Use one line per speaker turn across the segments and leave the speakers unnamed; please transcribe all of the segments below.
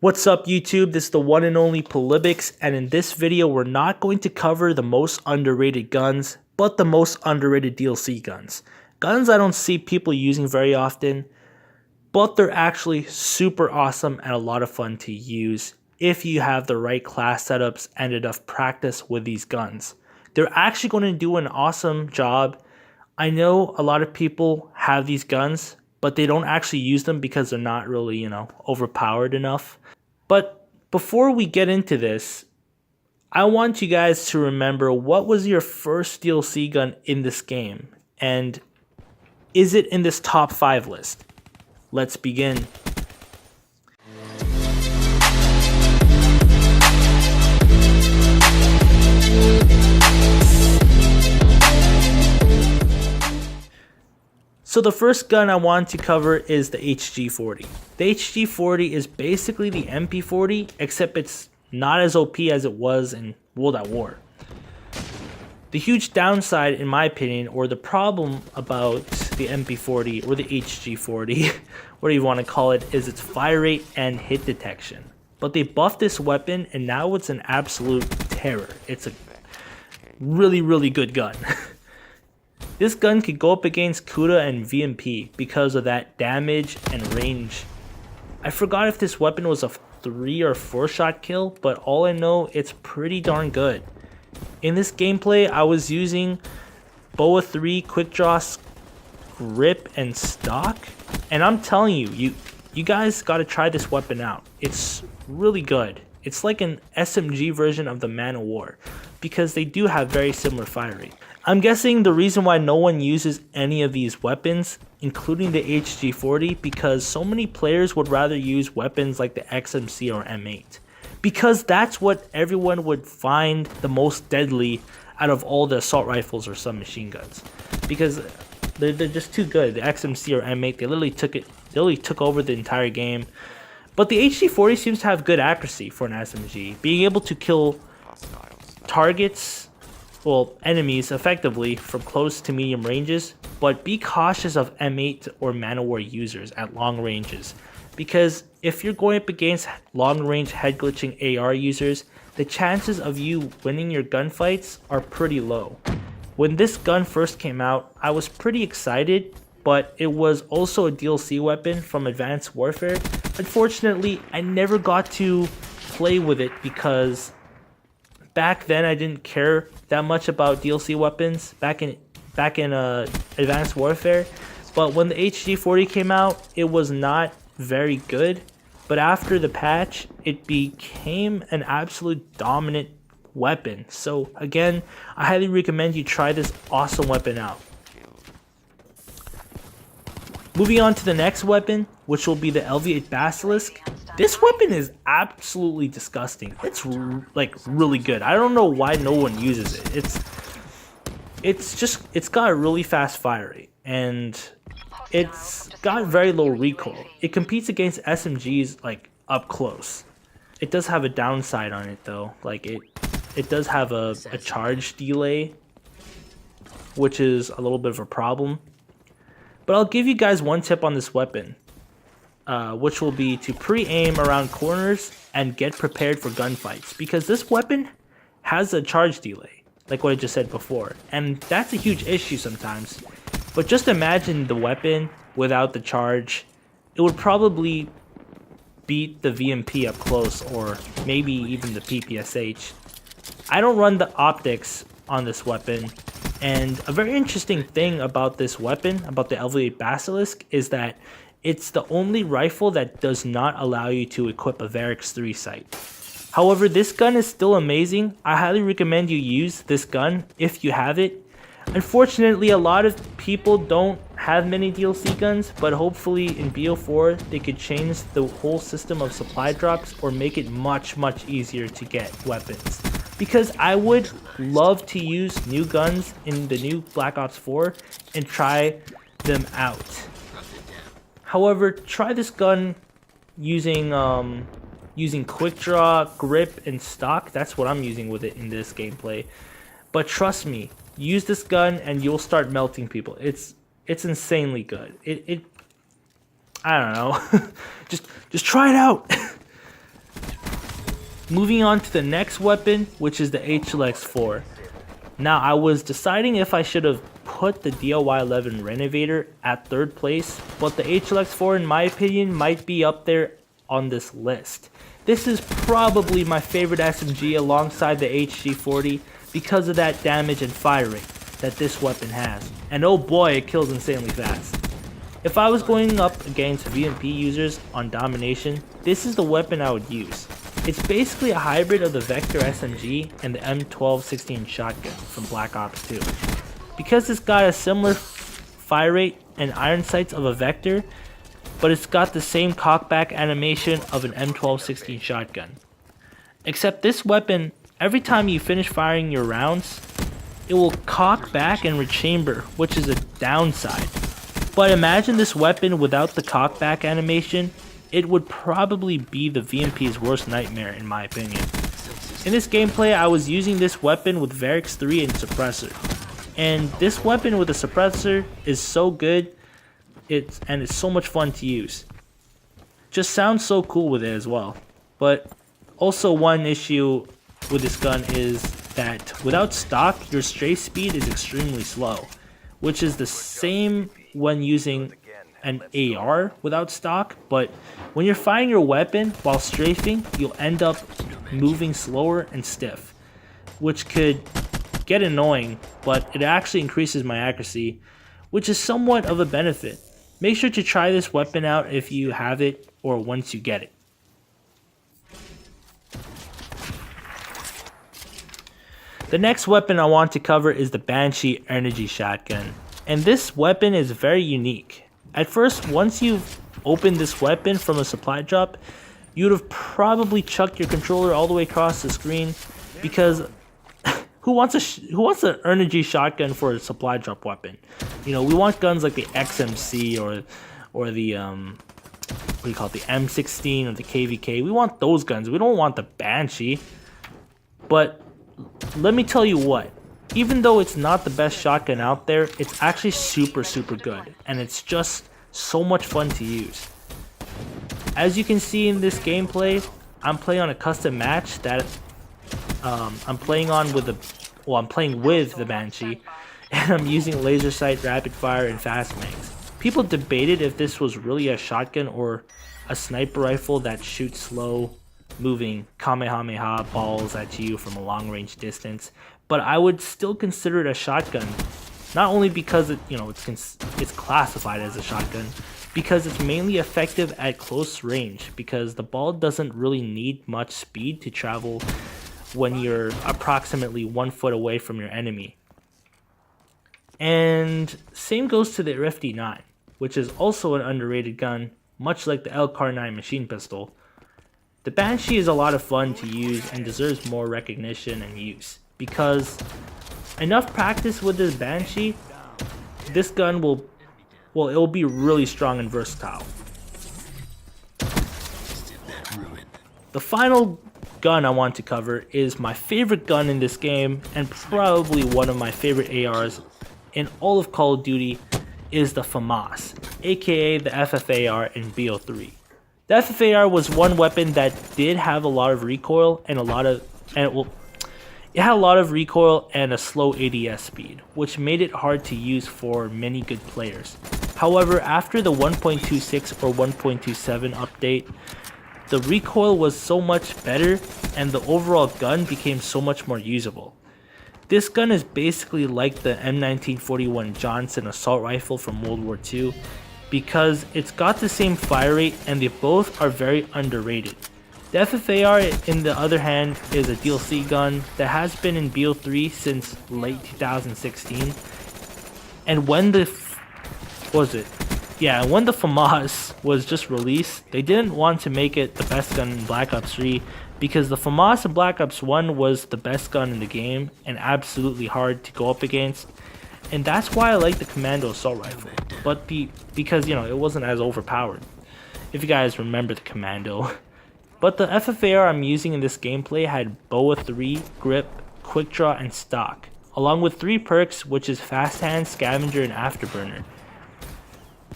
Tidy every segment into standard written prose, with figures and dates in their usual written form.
What's up YouTube, this is the one and only Polybics, and in this video we're not going to cover the most underrated guns, but the most underrated DLC guns. Guns I don't see people using very often, but they're actually super awesome and a lot of fun to use if you have the right class setups and enough practice with these guns. They're actually going to do an awesome job. I know a lot of people have these guns, but they don't actually use them because they're not really, overpowered enough. But before we get into this, I want you guys to remember, what was your first DLC gun in this game? And is it in this top 5 list? Let's begin. So the first gun I want to cover is the HG40. The HG40 is basically the MP40, except it's not as OP as it was in World at War. The huge downside, in my opinion, or the problem about the MP40 or the HG40, whatever you want to call it, is its fire rate and hit detection. But they buffed this weapon and now it's an absolute terror. It's a really, really good gun. This gun could go up against Kuda and VMP because of that damage and range. I forgot if this weapon was a 3 or 4 shot kill, but all I know, it's pretty darn good. In this gameplay, I was using BOA 3 quick draw grip and stock, and I'm telling you, you guys gotta try this weapon out. It's really good. It's like an SMG version of the Man of War, because they do have very similar fire rate. I'm guessing the reason why no one uses any of these weapons, including the HG40, because so many players would rather use weapons like the XMC or M8. Because that's what everyone would find the most deadly out of all the assault rifles or submachine guns. Because they're just too good. The XMC or M8, they literally took over the entire game. But the HG40 seems to have good accuracy for an SMG, being able to kill targets, enemies effectively from close to medium ranges, but be cautious of M8 or Man of War users at long ranges, because if you're going up against long range head glitching AR users, the chances of you winning your gunfights are pretty low. When this gun first came out, I was pretty excited, but it was also a DLC weapon from Advanced Warfare. Unfortunately, I never got to play with it because back then I didn't care that much about DLC weapons back in Advanced Warfare. But when the HG40 came out, it was not very good. But after the patch, it became an absolute dominant weapon. So again, I highly recommend you try this awesome weapon out. Moving on to the next weapon, which will be the LV8 Basilisk. This weapon is absolutely disgusting. It's like really good. I don't know why no one uses it. It's got a really fast fire rate and it's got very low recoil. It competes against SMGs like up close. It does have a downside on it though. Like it does have a charge delay, which is a little bit of a problem. But I'll give you guys one tip on this weapon, which will be to pre-aim around corners and get prepared for gunfights, because this weapon has a charge delay, like what I just said before, and that's a huge issue sometimes. But just imagine the weapon without the charge. It would probably beat the VMP up close, or maybe even the PPSH. I don't run the optics on this weapon. And a very interesting thing about this weapon, about the LV8 Basilisk, is that it's the only rifle that does not allow you to equip a Varix 3 sight. However, this gun is still amazing. I highly recommend you use this gun if you have it. Unfortunately, a lot of people don't have many DLC guns, but hopefully in BO4 they could change the whole system of supply drops or make it much easier to get weapons. Because I would love to use new guns in the new Black Ops 4 and try them out. However, try this gun using quick draw, grip, and stock. That's what I'm using with it in this gameplay. But trust me, use this gun and you'll start melting people. It's insanely good. I don't know. just try it out. Moving on to the next weapon, which is the HLX4. Now, I was deciding if I should have put the DIY11 Renovator at 3rd place, but the HLX4 in my opinion might be up there on this list. This is probably my favorite SMG alongside the HG40 because of that damage and fire rate that this weapon has. And oh boy, it kills insanely fast. If I was going up against VMP users on Domination, this is the weapon I would use. It's basically a hybrid of the Vector SMG and the M1216 shotgun from Black Ops 2. Because it's got a similar fire rate and iron sights of a Vector, but it's got the same cockback animation of an M1216 shotgun. Except this weapon, every time you finish firing your rounds, it will cock back and rechamber, which is a downside. But imagine this weapon without the cockback animation. It would probably be the VMP's worst nightmare in my opinion. In this gameplay, I was using this weapon with Varix 3 and Suppressor. And this weapon with a Suppressor is so good, it's so much fun to use. Just sounds so cool with it as well. But also one issue with this gun is that without stock, your strafe speed is extremely slow, which is the same when using an AR without stock, but when you're firing your weapon while strafing, you'll end up moving slower and stiff, which could get annoying, but it actually increases my accuracy, which is somewhat of a benefit. Make sure to try this weapon out if you have it or once you get it. The next weapon I want to cover is the Banshee Energy Shotgun, and this weapon is very unique. At first, once you've opened this weapon from a supply drop, you'd have probably chucked your controller all the way across the screen because who wants an energy shotgun for a supply drop weapon? You know, we want guns like the XMC or the what do you call it, the M16 or the KVK. We want those guns. We don't want the Banshee. But let me tell you what. Even though it's not the best shotgun out there, it's actually super good, and it's just so much fun to use. As you can see in this gameplay, I'm playing on a custom match that I'm playing with the Banshee, and I'm using laser sight, rapid fire, and fast mags. People debated if this was really a shotgun or a sniper rifle that shoots slow moving Kamehameha balls at you from a long range distance, but I would still consider it a shotgun, not only because it's classified as a shotgun, because it's mainly effective at close range, because the ball doesn't really need much speed to travel when you're approximately 1 foot away from your enemy. And same goes to the RFD 9, which is also an underrated gun, much like the LCAR 9 machine pistol. The Banshee is a lot of fun to use and deserves more recognition and use, because enough practice with this Banshee, this gun it'll be really strong and versatile. The final gun I want to cover is my favorite gun in this game, and probably one of my favorite ARs in all of Call of Duty, is the FAMAS, aka the FFAR in BO3. The FFAR was one weapon that did have a lot of recoil and it had a lot of recoil and a slow ADS speed, which made it hard to use for many good players. However, after the 1.26 or 1.27 update, the recoil was so much better and the overall gun became so much more usable. This gun is basically like the M1941 Johnson assault rifle from World War II because it's got the same fire rate and they both are very underrated. The FFAR, in the other hand, is a DLC gun that has been in BO3 since late 2016. And when the FAMAS was just released, they didn't want to make it the best gun in Black Ops 3 because the FAMAS in Black Ops 1 was the best gun in the game and absolutely hard to go up against. And that's why I like the Commando assault rifle, but because it wasn't as overpowered. If you guys remember the Commando. But the FFAR I'm using in this gameplay had BOA 3, Grip, Quick Draw, and Stock, along with 3 perks, which is Fast Hand, Scavenger, and Afterburner.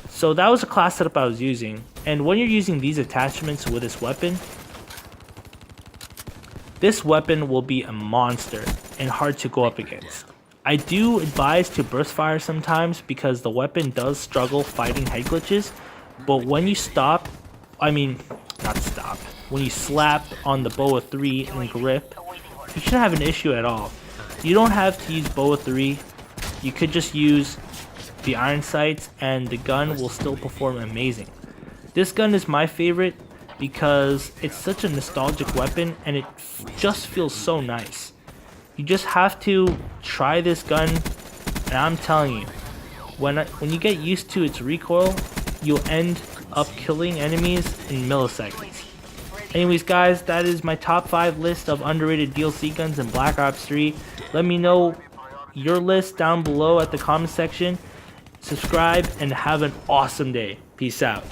So that was the class setup I was using, and when you're using these attachments with this weapon, this weapon will be a monster and hard to go up against. I do advise to burst fire sometimes because the weapon does struggle fighting head glitches, but when you when you slap on the BOA 3 and grip, you shouldn't have an issue at all. You don't have to use BOA 3, you could just use the iron sights and the gun will still perform amazing. This gun is my favorite because it's such a nostalgic weapon and it just feels so nice. You just have to try this gun, and I'm telling you, when you get used to its recoil, you'll end up killing enemies in milliseconds. Anyways guys, that is my top 5 list of underrated DLC guns in Black Ops 3. Let me know your list down below at the comment section. Subscribe and have an awesome day. Peace out.